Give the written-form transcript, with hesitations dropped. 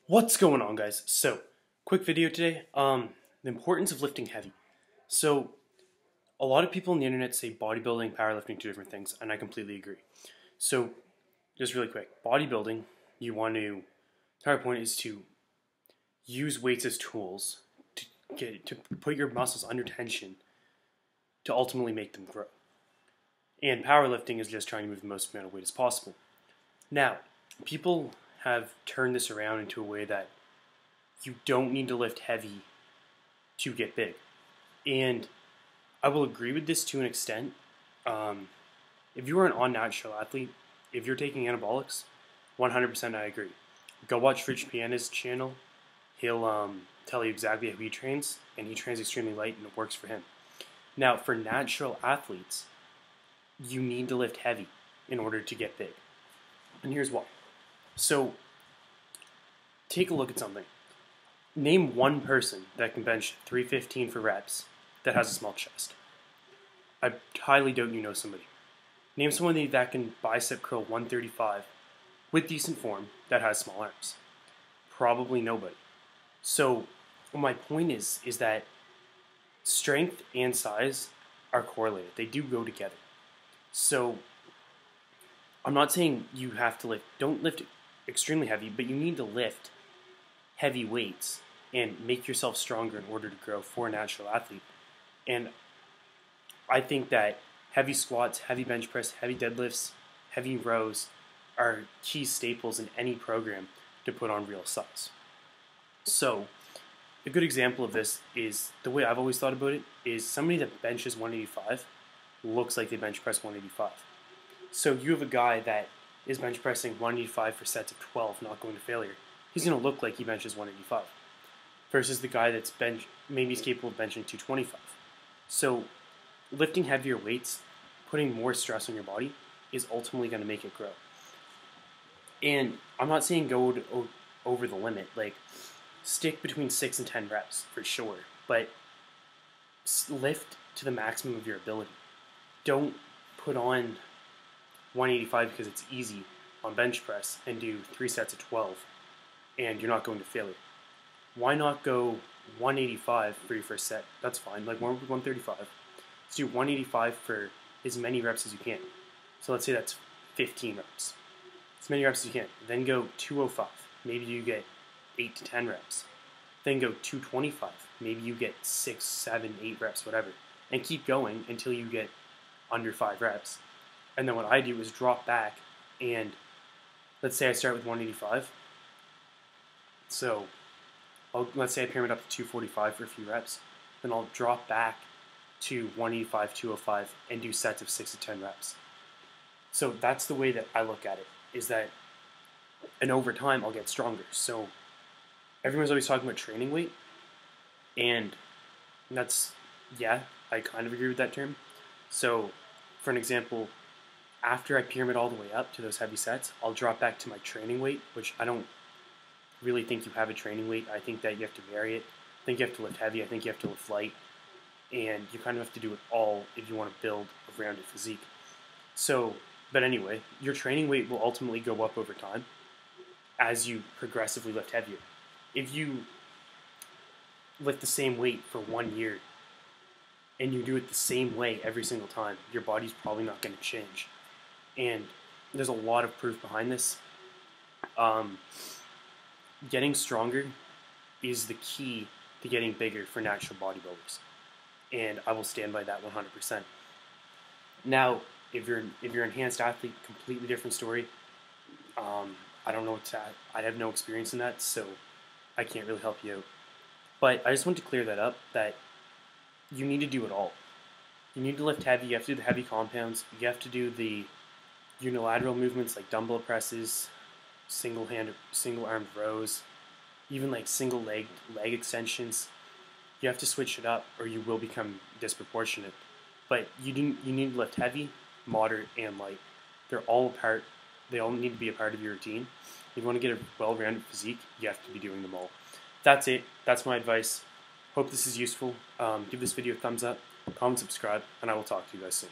What's going on, guys? So, quick video today. The importance of lifting heavy. So, a lot of people on the internet say bodybuilding, powerlifting, two different things, and I completely agree. So, just really quick, bodybuilding, the entire point is to use weights as tools to put your muscles under tension to ultimately make them grow. And powerlifting is just trying to move the most amount of weight as possible. Now, people have turned this around into a way that you don't need to lift heavy to get big. And I will agree with this to an extent. If you are an all-natural athlete, if you're taking anabolics, 100% I agree. Go watch Rich Piana's channel. He'll tell you exactly how he trains, and he trains extremely light, and it works for him. Now, for natural athletes, you need to lift heavy in order to get big. And here's why. So, take a look at something. Name one person that can bench 315 for reps that has a small chest. I highly doubt you know somebody. Name somebody that can bicep curl 135 with decent form that has small arms. Probably nobody. So, my point is that strength and size are correlated. They do go together. So, I'm not saying you have to lift, don't lift extremely heavy, but you need to lift heavy weights and make yourself stronger in order to grow for a natural athlete. And I think that heavy squats, heavy bench press, heavy deadlifts, heavy rows are key staples in any program to put on real size. So, a good example of this is, the way I've always thought about it, is somebody that benches 185 looks like they bench press 185. So you have a guy that is bench pressing 185 for sets of 12, not going to failure. He's going to look like he benches 185. Versus the guy that's maybe he's capable of benching 225. So lifting heavier weights, putting more stress on your body, is ultimately going to make it grow. And I'm not saying go over the limit. Like, stick between 6 and 10 reps for sure. But lift to the maximum of your ability. Don't put on 185 because it's easy on bench press and do 3 sets of 12 and you're not going to failure. Why not go 185 for your first set? That's fine, like 135. Let's do 185 for as many reps as you can. So let's say that's 15 reps. As many reps as you can. Then go 205. Maybe you get 8 to 10 reps. Then go 225. Maybe you get 6, 7, 8 reps, whatever. And keep going until you get under 5 reps. And then what I do is drop back, and let's say I start with 185. So let's say I pyramid up to 245 for a few reps. Then I'll drop back to 185, 205, and do sets of 6 to 10 reps. So that's the way that I look at it, is that, and over time I'll get stronger. So everyone's always talking about training weight, and that's, yeah, I kind of agree with that term. So for an example, after I pyramid all the way up to those heavy sets, I'll drop back to my training weight, which I don't really think you have a training weight. I think that you have to vary it. I think you have to lift heavy. I think you have to lift light. And you kind of have to do it all if you want to build a rounded physique. So, but anyway, your training weight will ultimately go up over time as you progressively lift heavier. If you lift the same weight for 1 year and you do it the same way every single time, your body's probably not going to change. And there's a lot of proof behind this. Getting stronger is the key to getting bigger for natural bodybuilders. And I will stand by that 100%. Now, if you're an enhanced athlete, completely different story. I don't know what to add. I have no experience in that, so I can't really help you out. But I just want to clear that up, that you need to do it all. You need to lift heavy, you have to do the heavy compounds, you have to do the unilateral movements like dumbbell presses, single-armed rows, even like single leg extensions. You have to switch it up or you will become disproportionate. But you need to lift heavy, moderate, and light. They're all a part. They all need to be a part of your routine. If you want to get a well-rounded physique, you have to be doing them all. That's it. That's my advice. Hope this is useful. Give this video a thumbs up, comment, subscribe, and I will talk to you guys soon.